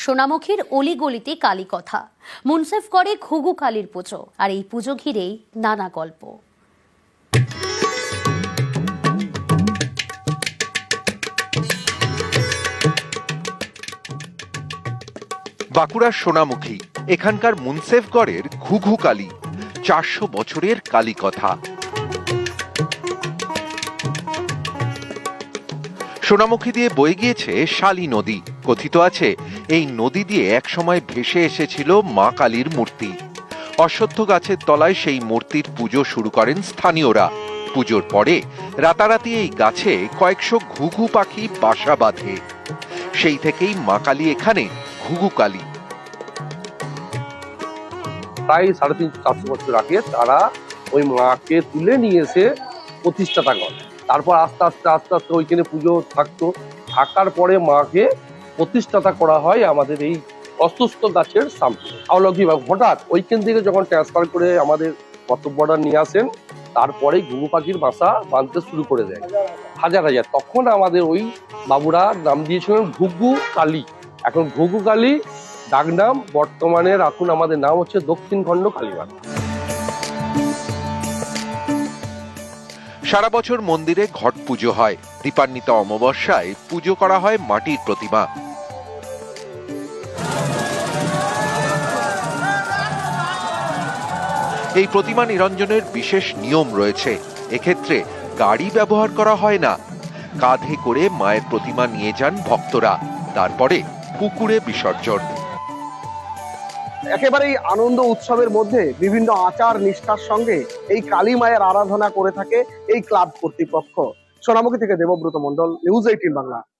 সোনামুখীর অলিগলিতে কালী কথা, মুনসেফ করে ঘুঘু কালীর পুজো, আর এই পুজো ঘিরেই নানা গল্প। বাঁকুড়ার সোনামুখী, এখানকার মুনসেফগড়ের ঘুঘু কালী, 400 বছরের কালী কথা। সোনামুখী দিয়ে বয়ে গিয়েছে শালী নদী। কথিত আছে এই নদী দিয়ে একসময় ভেসে এসেছিল মা কালীর মূর্তি। অশ্বত্থ গাছের তলায় সেই মূর্তির পুজো শুরু করেন স্থানীয়রা। পুজোর পরে রাতারাতি এই গাছে কয়েকশো ঘুঘু পাখি বাসা বাঁধে। সেই থেকেই মা কালী এখানে ঘুঘু কালী। প্রায় 350-400 বছর আগে তারা ওই মাকে তুলে নিয়ে এসে প্রতিষ্ঠাতা করে। তারপর আস্তে আস্তে ওইখানে পুজো থাকার পরে মাকে প্রতিষ্ঠাতা করা হয় আমাদের এই অশ্বত্থ গাছের সামনে। অলৌকিকভাবে হঠাৎ ওইখান থেকে যখন ট্রান্সফার করে আমাদের কর্তব্যটা নিয়ে আসেন, তারপরে ঘুঘু পাখির বাসা বাঁধতে শুরু করে দেয় হাজার হাজার। তখন আমাদের ওই বাবুরা নাম দিয়েছিলেন ঘুঘু কালী। এখন ঘুঘু কালী ডাকনাম, বর্তমানে এখন আমাদের নাম হচ্ছে দক্ষিণ খণ্ড কালীবাড়ি। সারা বছর মন্দিরে ঘট পুজো হয়। দীপান্বিতা অমাবস্যায় পুজো করা হয় মাটির প্রতিমা। এই প্রতিমা নিরঞ্জনের বিশেষ নিয়ম রয়েছে। এক্ষেত্রে গাড়ি ব্যবহার করা হয় না। কাঁধে করে মায়ের প্রতিমা নিয়ে যান ভক্তরা, তারপরে পুকুরে বিসর্জন। একেবারেই আনন্দ উৎসবের মধ্যে বিভিন্ন আচার নিষ্ঠার সঙ্গে এই কালী মায়ের আরাধনা করে থাকে এই ক্লাব কর্তৃপক্ষ। সোনামুখী থেকে দেবব্রত মণ্ডল, নিউজ 18 বাংলা।